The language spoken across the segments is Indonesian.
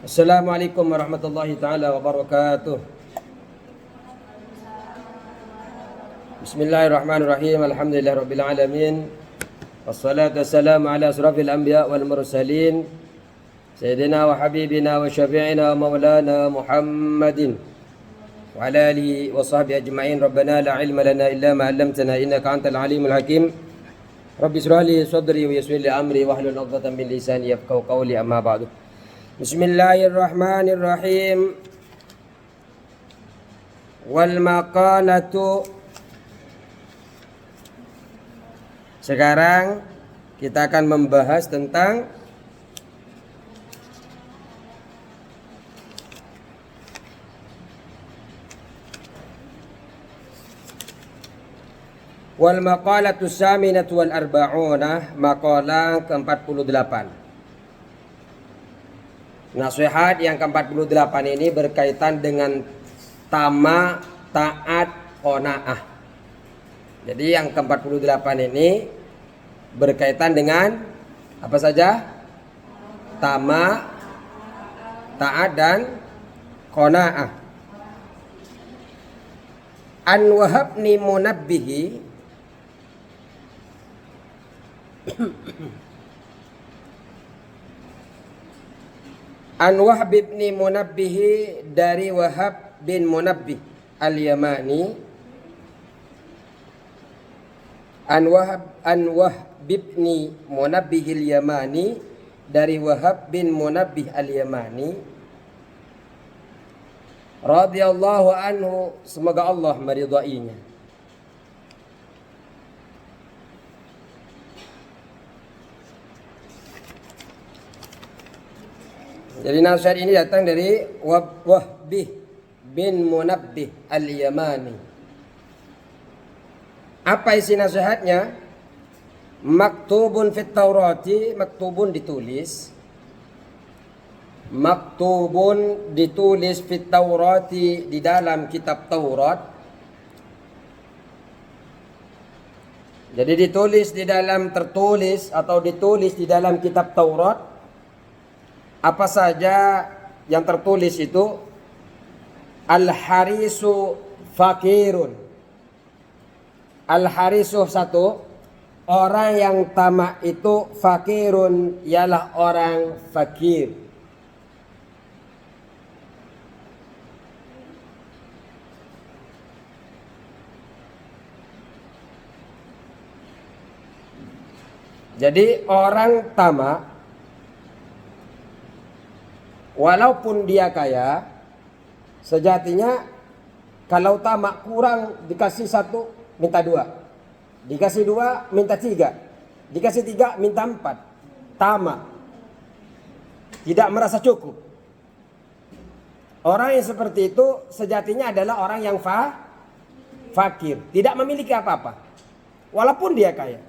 Assalamualaikum warahmatullahi taala wabarakatuh. Bismillahirrahmanirrahim. Alhamdulillahirabbil alamin. Wassalatu wassalamu ala asrafil anbiya wal mursalin sayyidina wa habibina wa syafi'ina wa maulana Muhammadin wa ala alihi wa sahbihi ajma'in. Rabbana la ilma lana illa ma 'allamtana innaka antal alimul hakim. Rabbi shrah li sadri wa yassir li amri wahlul 'uqdatam min lisani yafqahu qawli, amma ba'du. Bismillahirrahmanirrahim. Wal maqalatu. Sekarang kita akan membahas tentang wal maqalatu saminatu wal arba'una, maqalah ke-48. Nasihat yang ke-48 ini berkaitan dengan tama, taat, qanaah. Jadi yang ke-48 ini berkaitan dengan apa saja? Tama, taat, dan qanaah. An wahabni munabbihi An Wahb bin Munabbih, dari Wahab bin Munabbih al-Yamani. An Wahb bin Munabbih al-Yamani, dari Wahab bin Munabbih al-Yamani radhiyallahu anhu, semoga Allah meridainya. Jadi nasihat ini datang dari Wahb bin Munabbih al-Yamani. Apa isi nasihatnya? Maktubun fit Taurati, maktubun ditulis. Maktubun ditulis fit Taurati, di dalam kitab Taurat. Jadi ditulis di dalam, tertulis atau ditulis di dalam kitab Taurat. Apa saja yang tertulis itu? Al-harisu fakirun. Al-harisu, satu, orang yang tamak itu fakirun, ialah orang fakir. Jadi orang tamak, walaupun dia kaya, sejatinya kalau tamak kurang, dikasih satu minta dua, dikasih dua minta tiga, dikasih tiga minta empat. Tamak, tidak merasa cukup. Orang yang seperti itu sejatinya adalah orang yang fakir, tidak memiliki apa-apa, walaupun dia kaya,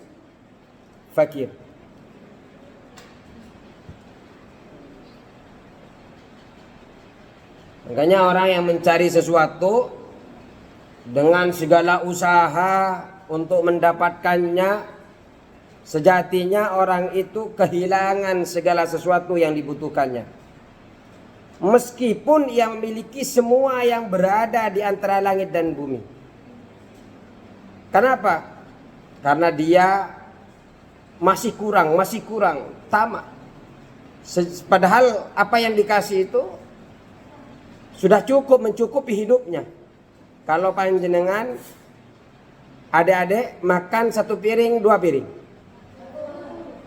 fakir. Makanya orang yang mencari sesuatu dengan segala usaha untuk mendapatkannya, sejatinya orang itu kehilangan segala sesuatu yang dibutuhkannya. Meskipun ia memiliki semua yang berada di antara langit dan bumi. Kenapa? Karena dia masih kurang, tamak. Padahal apa yang dikasih itu sudah cukup, mencukupi hidupnya. Kalau panjenengan adik-adik makan satu piring, dua piring,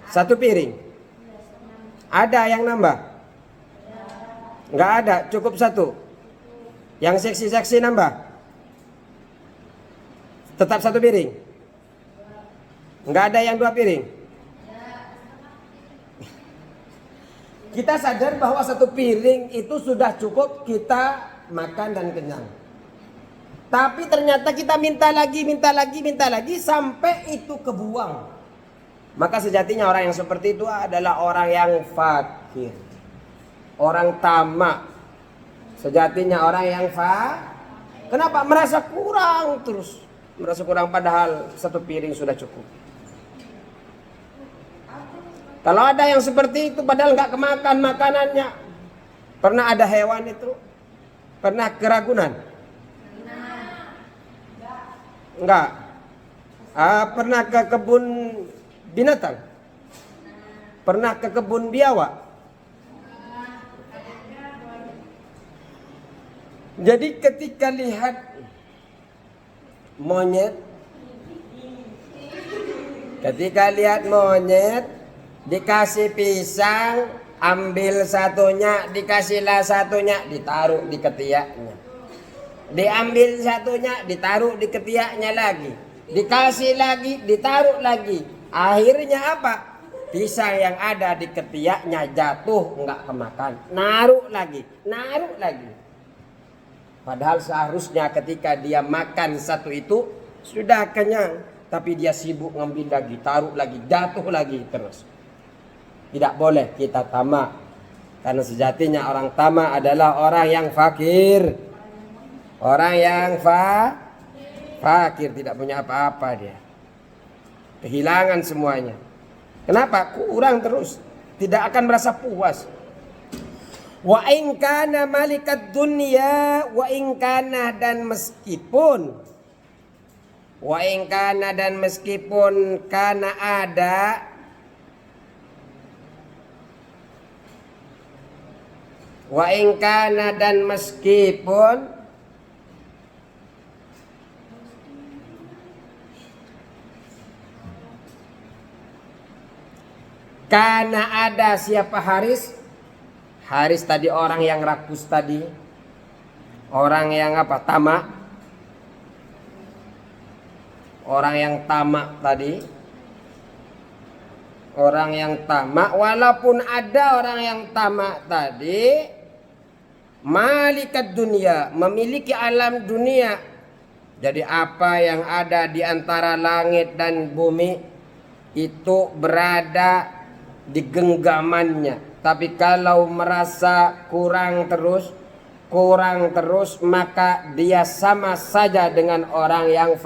satu piring, ada yang nambah? Nggak ada, cukup satu. Yang seksi-seksi nambah? Tetap satu piring? Nggak ada yang dua piring? Kita sadar bahwa satu piring itu sudah cukup kita makan dan kenyang. Tapi ternyata kita minta lagi sampai itu kebuang. Maka sejatinya orang yang seperti itu adalah orang yang fakir, orang tamak. Sejatinya orang yang kenapa? Merasa kurang terus. Merasa kurang padahal satu piring sudah cukup. Kalau ada yang seperti itu padahal nggak kemakan makanannya, Pernah ada hewan itu? Pernah ke Ragunan? Enggak. Pernah ke kebun binatang? Pernah ke kebun biawak? Jadi ketika lihat monyet, dikasih pisang, ambil satunya, dikasihlah satunya, ditaruh di ketiaknya. Diambil satunya, ditaruh di ketiaknya lagi. Dikasih lagi, ditaruh lagi. Akhirnya apa? Pisang yang ada di ketiaknya jatuh, enggak kemakan. Naruh lagi. Padahal seharusnya ketika dia makan satu itu sudah kenyang, tapi dia sibuk ngambil lagi, taruh lagi, jatuh lagi terus. Tidak boleh kita tamak, karena sejatinya orang tamak adalah orang yang fakir. Orang yang fakir tidak punya apa-apa dia. Kehilangan semuanya. Kenapa? Kurang terus, tidak akan merasa puas. Wa in kana malikat dunya, wa in kana dan meskipun kana ada wa in kana dan meskipun kana ada siapa Haris? Haris tadi orang yang rakus tadi. Orang yang apa? Tamak. Orang yang tamak tadi. Orang yang tamak, walaupun ada orang yang tamak tadi, malikat dunia, memiliki alam dunia. Jadi apa yang ada di antara langit dan bumi itu berada di genggamannya. Tapi kalau merasa kurang terus, maka dia sama saja dengan orang yang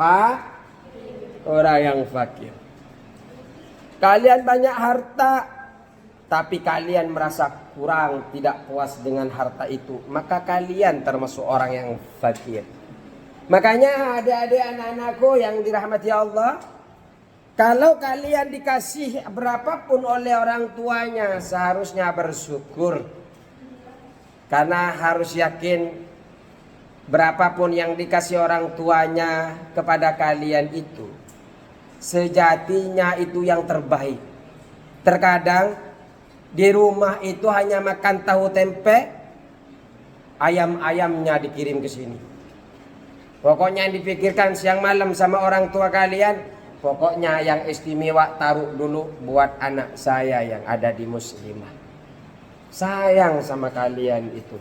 fakir. Kalian banyak harta, tapi kalian merasa kurang, tidak puas dengan harta itu, maka kalian termasuk orang yang fakir. Makanya adik-adik anak-anakku yang dirahmati Allah, kalau kalian dikasih berapapun oleh orang tuanya, seharusnya bersyukur. Karena harus yakin berapapun yang dikasih orang tuanya kepada kalian itu, sejatinya itu yang terbaik. Terkadang di rumah itu hanya makan tahu tempe, ayam-ayamnya dikirim ke sini. Pokoknya yang dipikirkan siang malam sama orang tua kalian, pokoknya yang istimewa taruh dulu buat anak saya yang ada di muslimah. Sayang sama kalian itu.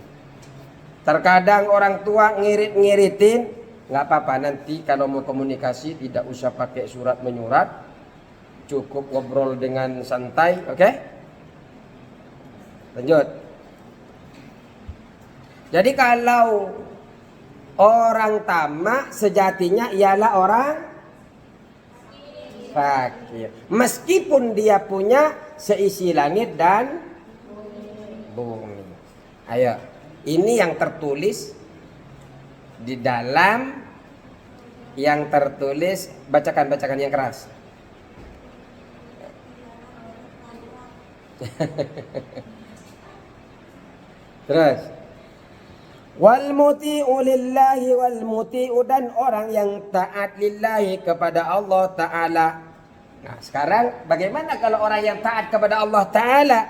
Terkadang orang tua ngirit-ngiritin, nggak apa-apa, nanti kalau mau komunikasi tidak usah pakai surat menyurat, cukup ngobrol dengan santai, oke? Lanjut. Jadi kalau orang tamak sejatinya ialah orang fakir, meskipun dia punya seisi langit dan bumi. Ayo, ini yang tertulis di dalam, yang tertulis, bacakan yang keras. Terus, wal muti'u lillahi wal muti'u, dan orang yang taat lillahi kepada Allah Ta'ala. Nah sekarang bagaimana kalau orang yang taat kepada Allah Ta'ala?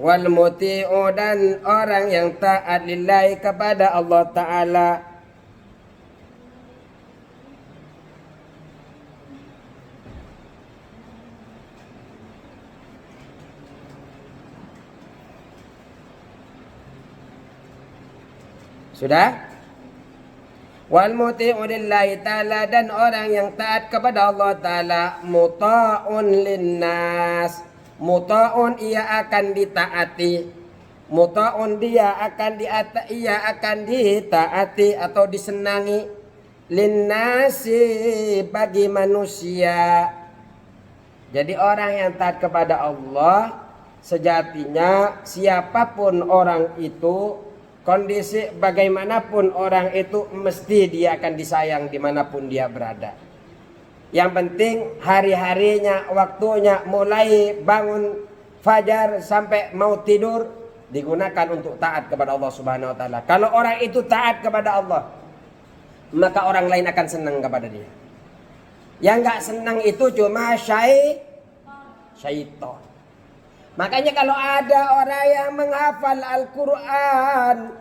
Wal muti'u, dan orang yang taat lillahi kepada Allah Ta'ala. Sudah? Wal muti'u lillahi ta'ala, dan orang yang taat kepada Allah Ta'ala, muta'un linnas. Muta'un, ia akan ditaati. Muta'un, ia akan ditaati atau disenangi. Linnasi, bagi manusia. Jadi orang yang taat kepada Allah, sejatinya siapapun orang itu, kondisi bagaimanapun orang itu, mesti dia akan disayang dimanapun dia berada. Yang penting hari-harinya, waktunya, mulai bangun fajar sampai mau tidur, digunakan untuk taat kepada Allah Subhanahu wa taala. Kalau orang itu taat kepada Allah, maka orang lain akan senang kepada dia. Yang gak senang itu cuma syaitan. Makanya kalau ada orang yang menghafal Al-Quran,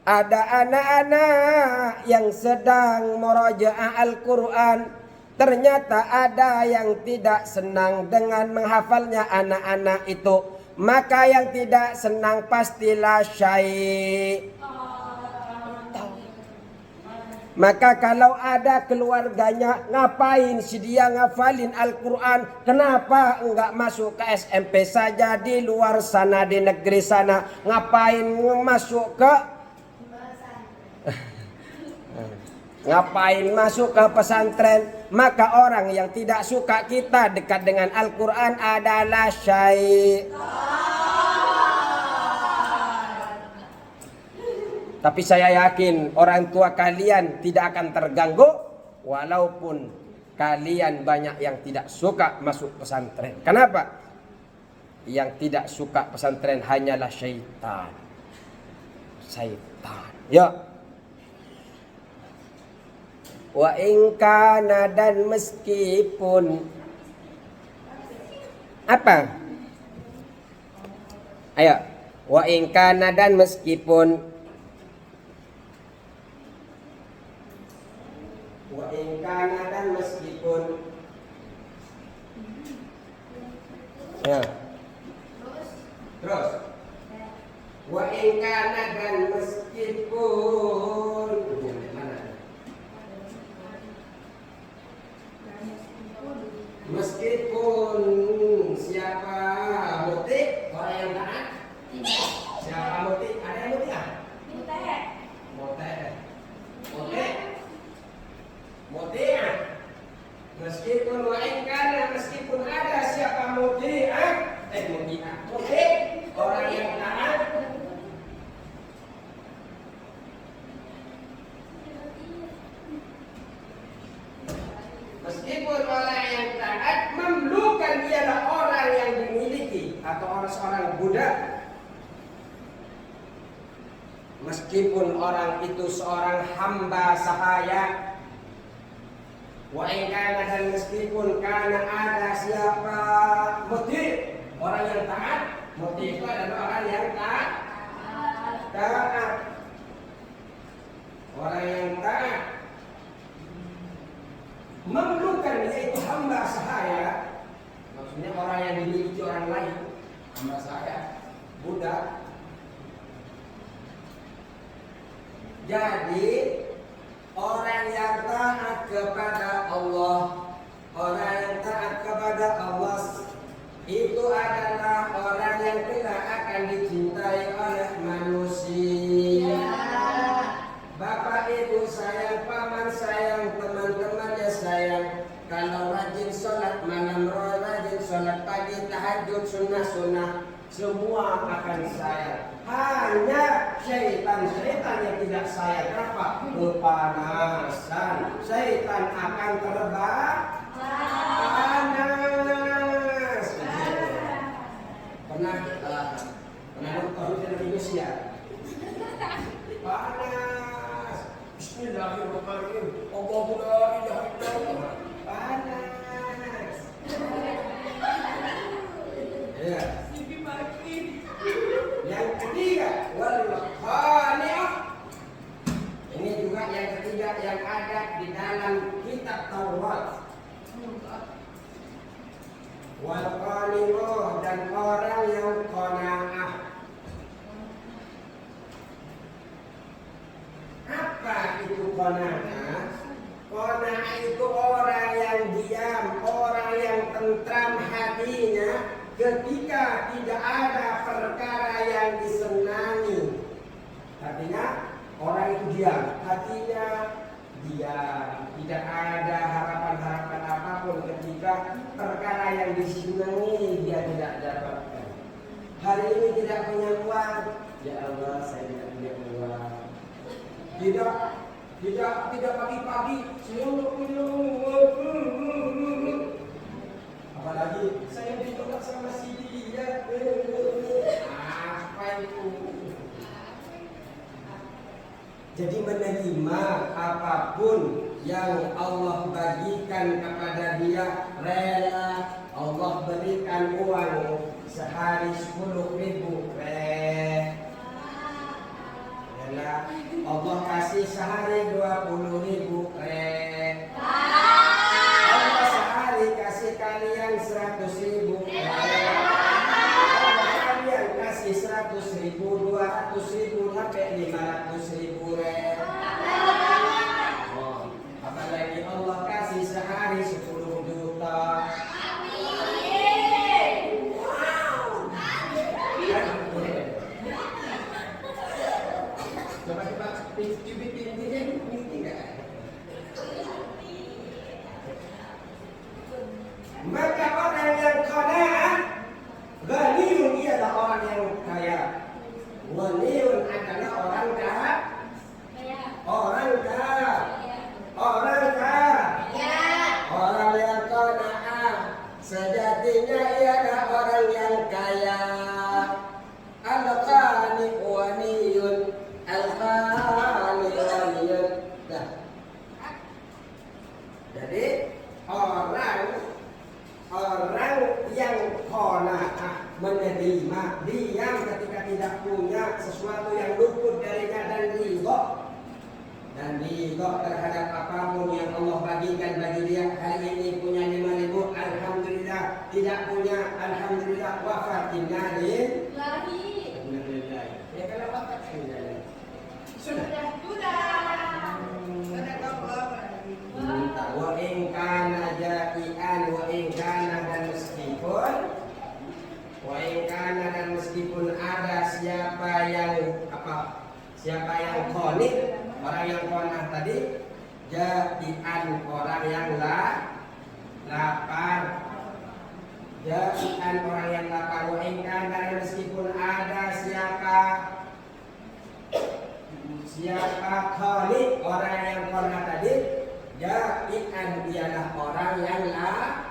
ada anak-anak yang sedang murajaah Al-Quran, ternyata ada yang tidak senang dengan menghafalnya anak-anak itu, maka yang tidak senang pastilah syaitan. Maka kalau ada keluarganya, ngapain si dia ngafalin Al-Quran? Kenapa enggak masuk ke SMP saja di luar sana, di negeri sana? Ngapain masuk ke ngapain masuk ke pesantren? Maka orang yang tidak suka kita dekat dengan Al-Quran adalah syaitan. Tapi saya yakin orang tua kalian tidak akan terganggu walaupun kalian banyak yang tidak suka masuk pesantren. Kenapa? Yang tidak suka pesantren hanyalah syaitan. Syaitan. Ya. Wa in kana, dan meskipun apa? Ayo. Wa in kana, dan meskipun dan meskipun ya. Terus wa in kana, dan meskipun meskipun siapa muti orang yang taat? Siapa muti? Ada yang muti ah? Muti'ah. Meskipun wa'in meskipun ada siapa muti'ah, orang yang taat, meskipun orang yang taat, memlukan ialah orang yang dimiliki atau orang seorang budak. Meskipun orang itu seorang hamba sahaya, wa in kana, dan meskipun kana ada siapa muti, orang yang taat. Muti itu adalah orang yang taat. Orang yang taat memerlukan, yaitu hamba sahaya. Maksudnya orang yang dimiliki orang lain, hamba sahaya, budak. Jadi orang yang taat kepada Allah, orang yang taat kepada Allah itu adalah orang yang tidak akan dicintai oleh manusia. Bapak ibu sayang, paman sayang, teman-temannya sayang. Kalau rajin sholat malam, rajin sholat pagi, tahajud, sunnah-sunnah, semua akan sayang. Hanya syaitan yang tidak sayang. Apa? Kepanasan. Syaitan akan terbang panas. Pernah nonton televisi ya? Panas. Bismillahirrahmanirrahim. Allahu la ilaha illallah. Panas. Ya. Yang ketiga, wal khali'ah. Ini juga yang ketiga yang ada di dalam kitab Taurat. Wal qani'ah, dan orang yang qanaah. Apa itu qanaah? Qanaah itu orang yang diam, orang yang tentram hatinya ketika tidak ada perkara yang disenangi. Artinya orang itu diam, hatinya diam, tidak ada harapan-harapan apapun ketika perkara yang disenangi dia tidak dapatkan. Hari ini tidak punya uang, ya Allah saya tidak punya uang. Tidak pagi-pagi saya tidak punya uang. Apalagi saya ditolak sama si dia. Apa itu? Jadi menerima apapun yang Allah bagikan kepada dia, rela. Allah berikan uang sehari 10.000, rela. Allah kasih sehari 20.000, Allah sehari kasih kalian 100.000, Allah kalian kasih 100.000, 200.000 sampai 500.000, apalagi Allah kasih sehari 10 juta. Coba cubit pintunya ini enggak? Maka orang yang qanaah, ghaniyun ialah orang yang kaya. Ghaniyun adalah orang kaya. Orang kaya. Orang kaya. Orang yang qanaah sejatinya ialah orang yang kaya. Al-qani waniyun, al-qani waniyun. Nah, jadi orang yang qanaah menerima, diam ketika tidak punya sesuatu yang luput darinya, dan ridho terhadap apapun yang Allah bagikan bagi dia. Hari ini punya 5.000, alhamdulillah. Tidak punya, alhamdulillah. Wafat innalillahi. Ya kalau wafat innalillahi. Sudah. Wa in kana ja'ian, wa in kana, dan meskipun ada siapa yang qanit, orang yang qanah tadi, ja'ian, orang yang lapar, ja'ian, orang yang lapar, wa in kana, dan meskipun ada siapa qanit, orang yang qanah tadi, ja'ian, ialah orang yang lapar.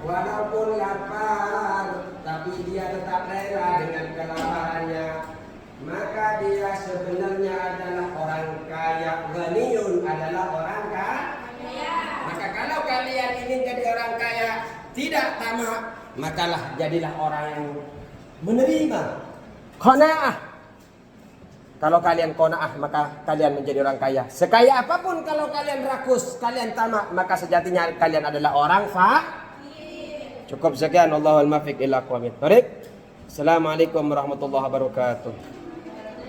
Walaupun lapar, tapi dia tetap rela dengan kelaparannya, maka dia sebenarnya adalah orang kaya. Ghaniyun adalah orang kaya. Maka kalau kalian ingin jadi orang kaya, tidak tamak, makalah jadilah orang yang menerima. Qanaah. Kalau kalian qanaah, maka kalian menjadi orang kaya. Sekaya apapun kalau kalian rakus, kalian tamak, maka sejatinya kalian adalah orang Cukup sekian. Allahul muwaffiq ila aqwamit thoriq. Assalamualaikum warahmatullahi wabarakatuh.